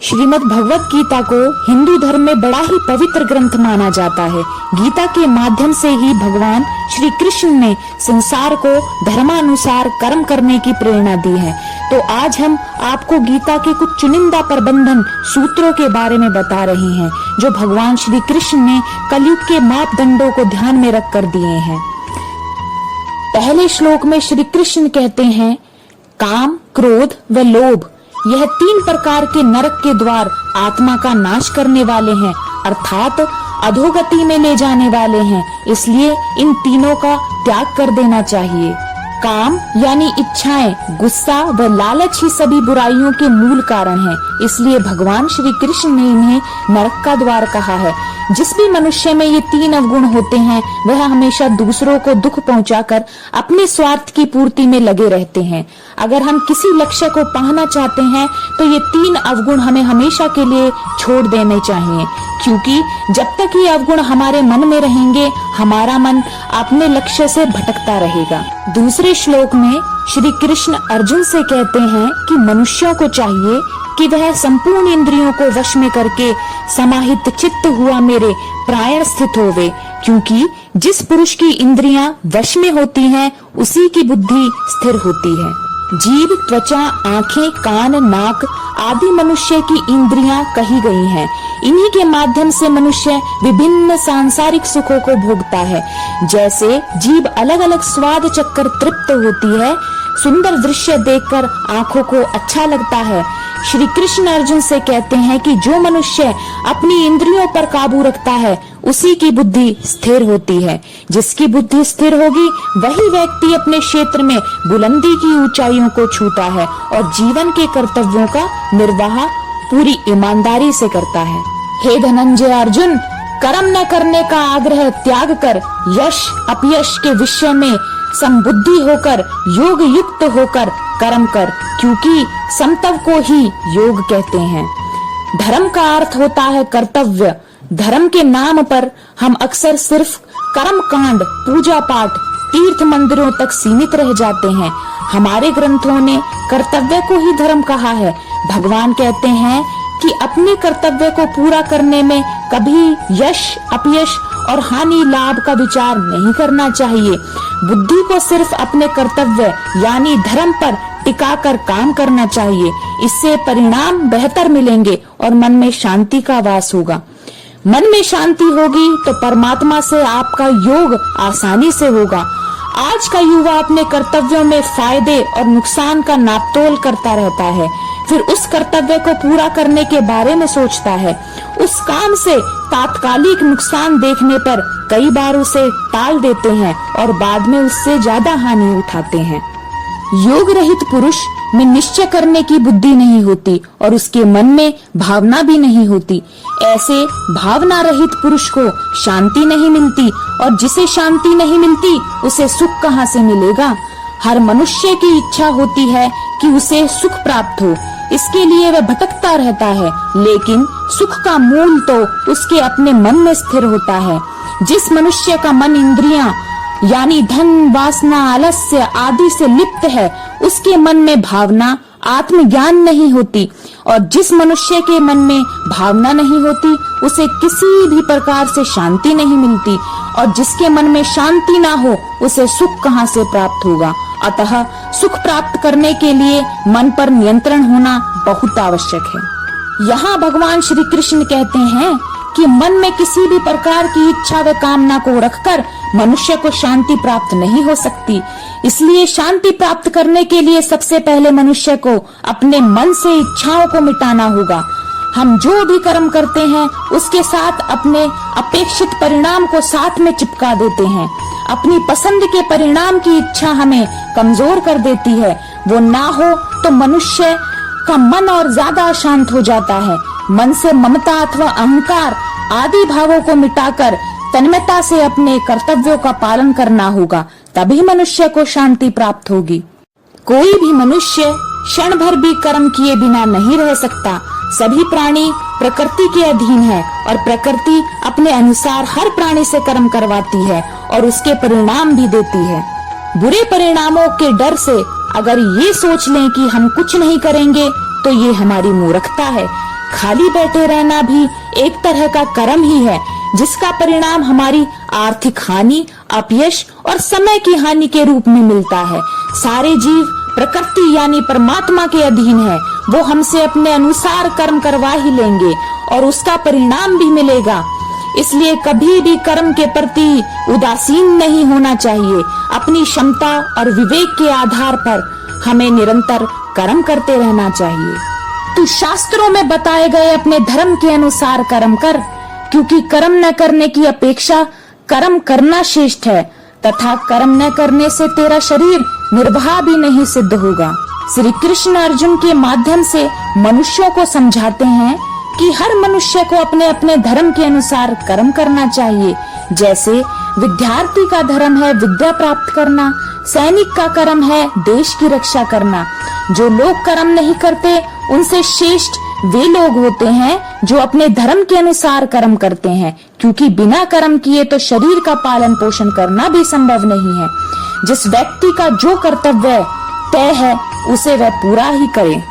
श्रीमद् भगवत गीता को हिंदू धर्म में बड़ा ही पवित्र ग्रंथ माना जाता है। गीता के माध्यम से ही भगवान श्री कृष्ण ने संसार को धर्मानुसार कर्म करने की प्रेरणा दी है। तो आज हम आपको गीता के कुछ चुनिंदा प्रबंधन सूत्रों के बारे में बता रहे हैं, जो भगवान श्री कृष्ण ने कलयुग के मापदंडों को ध्यान में रख कर दिए हैं। पहले श्लोक में श्री कृष्ण कहते हैं, काम, क्रोध व लोभ यह 3 प्रकार के नरक के द्वार आत्मा का नाश करने वाले हैं, अर्थात अधोगति में ले जाने वाले हैं। इसलिए इन तीनों का त्याग कर देना चाहिए। काम यानी इच्छाएं, गुस्सा व लालच ही सभी बुराइयों के मूल कारण हैं। इसलिए भगवान श्री कृष्ण ने इन्हें नरक का द्वार कहा है। जिस भी मनुष्य में ये 3 अवगुण होते हैं, वह हमेशा दूसरों को दुख पहुंचाकर अपने स्वार्थ की पूर्ति में लगे रहते हैं। अगर हम किसी लक्ष्य को पाना चाहते हैं, तो ये 3 अवगुण हमें हमेशा के लिए छोड़ देने चाहिए, क्योंकि जब तक ये अवगुण हमारे मन में रहेंगे, हमारा मन अपने लक्ष्य से भटकता रहेगा। दूसरे श्लोक में श्री कृष्ण अर्जुन से कहते हैं कि मनुष्यों को चाहिए कि वह संपूर्ण इंद्रियों को वश में करके समाहित चित्त हुआ मेरे प्राण स्थित होवे, क्योंकि जिस पुरुष की इंद्रियां वश में होती हैं, उसी की बुद्धि स्थिर होती है। जीभ, त्वचा, आंखें, कान, नाक आदि मनुष्य की इंद्रियां कही गई हैं। इन्हीं के माध्यम से मनुष्य विभिन्न सांसारिक सुखों को भोगता है। जैसे जीभ अलग अलग स्वाद चखकर तृप्त होती है, सुंदर दृश्य देखकर आंखों को अच्छा लगता है। श्री कृष्ण अर्जुन से कहते हैं कि जो मनुष्य अपनी इंद्रियों पर काबू रखता है, उसी की बुद्धि स्थिर होती है। जिसकी बुद्धि स्थिर होगी, वही व्यक्ति अपने क्षेत्र में बुलंदी की ऊंचाइयों को छूता है और जीवन के कर्तव्यों का निर्वाह पूरी ईमानदारी से करता है। हे धनंजय अर्जुन, कर्म न करने का आग्रह त्याग कर यश अपयश के विषय में समबुद्धि होकर योग युक्त होकर कर्म कर, क्योंकि समतव को ही योग कहते हैं। धर्म का अर्थ होता है कर्तव्य। धर्म के नाम पर हम अक्सर सिर्फ कर्म कांड, पूजा पाठ, तीर्थ मंदिरों तक सीमित रह जाते हैं। हमारे ग्रंथों ने कर्तव्य को ही धर्म कहा है। भगवान कहते हैं कि अपने कर्तव्य को पूरा करने में कभी यश अपयश और हानि लाभ का विचार नहीं करना चाहिए। बुद्धि को सिर्फ अपने कर्तव्य यानी धर्म पर टिकाकर काम करना चाहिए। इससे परिणाम बेहतर मिलेंगे और मन में शांति का वास होगा। मन में शांति होगी तो परमात्मा से आपका योग आसानी से होगा। आज का युवा अपने कर्तव्यों में फायदे और नुकसान का नापतोल करता रहता है, फिर उस कर्तव्य को पूरा करने के बारे में सोचता है। उस काम से तात्कालिक नुकसान देखने पर कई बार उसे टाल देते हैं और बाद में उससे ज्यादा हानि उठाते हैं। योग रहित पुरुष में निश्चय करने की बुद्धि नहीं होती और उसके मन में भावना भी नहीं होती। ऐसे भावना रहित पुरुष को शांति नहीं मिलती, और जिसे शांति नहीं मिलती, उसे सुख कहाँ से मिलेगा। हर मनुष्य की इच्छा होती है कि उसे सुख प्राप्त हो, इसके लिए वह भटकता रहता है, लेकिन सुख का मूल तो उसके अपने मन में स्थिर होता है। जिस मनुष्य का मन इंद्रियां यानी धन, वासना, आलस्य आदि से लिप्त है, उसके मन में भावना, आत्मज्ञान नहीं होती, और जिस मनुष्य के मन में भावना नहीं होती, उसे किसी भी प्रकार से शांति नहीं मिलती, और जिसके मन में शांति ना हो, उसे सुख कहाँ से प्राप्त होगा। अतः सुख प्राप्त करने के लिए मन पर नियंत्रण होना बहुत आवश्यक है। यहाँ भगवान श्री कृष्ण कहते हैं कि मन में किसी भी प्रकार की इच्छा व कामना को रखकर मनुष्य को शांति प्राप्त नहीं हो सकती। इसलिए शांति प्राप्त करने के लिए सबसे पहले मनुष्य को अपने मन से इच्छाओं को मिटाना होगा। हम जो भी कर्म करते हैं, उसके साथ अपने अपेक्षित परिणाम को साथ में चिपका देते हैं। अपनी पसंद के परिणाम की इच्छा हमें कमजोर कर देती है। वो ना हो तो मनुष्य का मन और ज्यादा अशांत हो जाता है। मन से ममता अथवा अहंकार आदि भावों को मिटाकर तन्मयता से अपने कर्तव्यों का पालन करना होगा, तभी मनुष्य को शांति प्राप्त होगी। कोई भी मनुष्य क्षण भर भी कर्म किए बिना नहीं रह सकता। सभी प्राणी प्रकृति के अधीन है और प्रकृति अपने अनुसार हर प्राणी से कर्म करवाती है और उसके परिणाम भी देती है। बुरे परिणामों के डर से अगर ये सोच लें कि हम कुछ नहीं करेंगे, तो ये हमारी मूर्खता है। खाली बैठे रहना भी एक तरह का कर्म ही है, जिसका परिणाम हमारी आर्थिक हानि, अपयश और समय की हानि के रूप में मिलता है। सारे जीव प्रकृति यानी परमात्मा के अधीन है। वो हमसे अपने अनुसार कर्म करवा ही लेंगे और उसका परिणाम भी मिलेगा। इसलिए कभी भी कर्म के प्रति उदासीन नहीं होना चाहिए। अपनी क्षमता और विवेक के आधार पर हमें निरंतर कर्म करते रहना चाहिए। तू शास्त्रों में बताए गए अपने धर्म के अनुसार कर्म कर, क्योंकि कर्म न करने की अपेक्षा कर्म करना श्रेष्ठ है, तथा कर्म न करने से तेरा शरीर निर्वाह भी नहीं सिद्ध होगा। श्री कृष्ण अर्जुन के माध्यम से मनुष्यों को समझाते हैं कि हर मनुष्य को अपने अपने धर्म के अनुसार कर्म करना चाहिए। जैसे विद्यार्थी का धर्म है विद्या प्राप्त करना, सैनिक का कर्म है देश की रक्षा करना। जो लोग कर्म नहीं करते उनसे श्रेष्ठ वे लोग होते हैं जो अपने धर्म के अनुसार कर्म करते हैं, क्योंकि बिना कर्म किए तो शरीर का पालन पोषण करना भी संभव नहीं है। जिस व्यक्ति का जो कर्तव्य तय है उसे वह पूरा ही करे।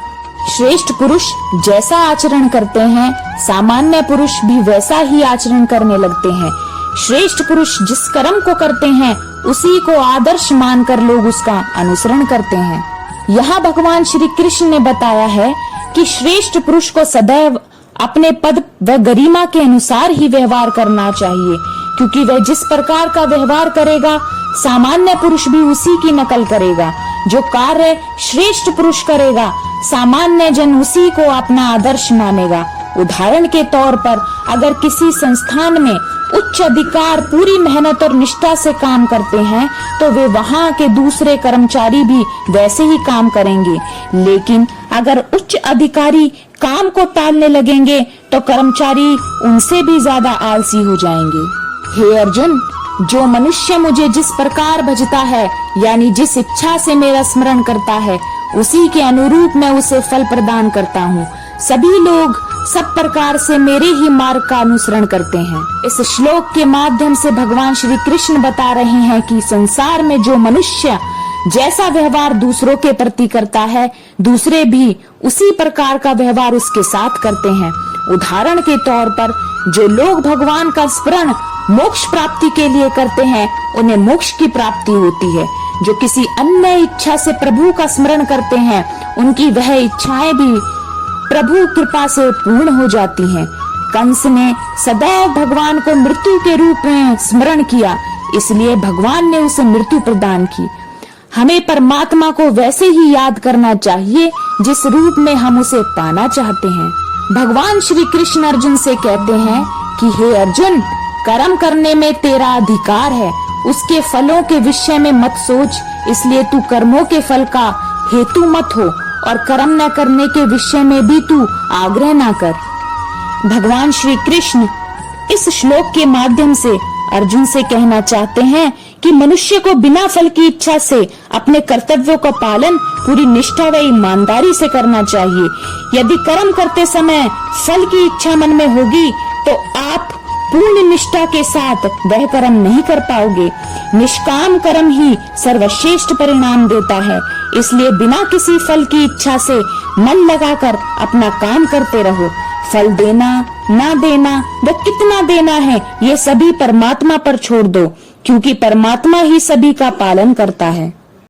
श्रेष्ठ पुरुष जैसा आचरण करते हैं, सामान्य पुरुष भी वैसा ही आचरण करने लगते हैं। श्रेष्ठ पुरुष जिस कर्म को करते हैं उसी को आदर्श मानकर लोग उसका अनुसरण करते हैं। यहाँ भगवान श्री कृष्ण ने बताया है कि श्रेष्ठ पुरुष को सदैव अपने पद व गरिमा के अनुसार ही व्यवहार करना चाहिए, क्योंकि वह जिस प्रकार का व्यवहार करेगा सामान्य पुरुष भी उसी की नकल करेगा। जो कार्य श्रेष्ठ पुरुष करेगा सामान्य जन उसी को अपना आदर्श मानेगा। उदाहरण के तौर पर अगर किसी संस्थान में उच्च अधिकार पूरी मेहनत और निष्ठा से काम करते हैं तो वे वहाँ के दूसरे कर्मचारी भी वैसे ही काम करेंगे। लेकिन अगर उच्च अधिकारी काम को टालने लगेंगे तो कर्मचारी उनसे भी ज्यादा आलसी हो जाएंगे। हे अर्जुन, जो मनुष्य मुझे जिस प्रकार भजता है यानी जिस इच्छा से मेरा स्मरण करता है उसी के अनुरूप मैं उसे फल प्रदान करता हूँ। सभी लोग सब प्रकार से मेरे ही मार्ग का अनुसरण करते हैं। इस श्लोक के माध्यम से भगवान श्री कृष्ण बता रहे हैं कि संसार में जो मनुष्य जैसा व्यवहार दूसरों के प्रति करता है दूसरे भी उसी प्रकार का व्यवहार उसके साथ करते हैं। उदाहरण के तौर पर जो लोग भगवान का स्मरण मोक्ष प्राप्ति के लिए करते हैं उन्हें मोक्ष की प्राप्ति होती है। जो किसी अन्य इच्छा से प्रभु का स्मरण करते हैं उनकी वह इच्छाएं भी प्रभु कृपा से पूर्ण हो जाती हैं। कंस ने सदैव भगवान को मृत्यु के रूप में स्मरण किया, इसलिए भगवान ने उसे मृत्यु प्रदान की। हमें परमात्मा को वैसे ही याद करना चाहिए जिस रूप में हम उसे पाना चाहते हैं। भगवान श्री कृष्ण अर्जुन से कहते हैं कि हे अर्जुन, कर्म करने में तेरा अधिकार है, उसके फलों के विषय में मत सोच, इसलिए तू कर्मों के फल का हेतु मत हो और कर्म न करने के विषय में भी तू आग्रह न कर। भगवान श्री कृष्ण इस श्लोक के माध्यम से अर्जुन से कहना चाहते हैं कि मनुष्य को बिना फल की इच्छा से अपने कर्तव्यों का पालन पूरी निष्ठा व ईमानदारी से करना चाहिए। यदि कर्म करते समय फल की इच्छा मन में होगी तो आप पूर्ण निष्ठा के साथ वह कर्म नहीं कर पाओगे। निष्काम कर्म ही सर्वश्रेष्ठ परिणाम देता है, इसलिए बिना किसी फल की इच्छा से मन लगाकर अपना काम करते रहो। फल देना ना देना व कितना देना है ये सभी परमात्मा पर छोड़ दो, क्योंकि परमात्मा ही सभी का पालन करता है।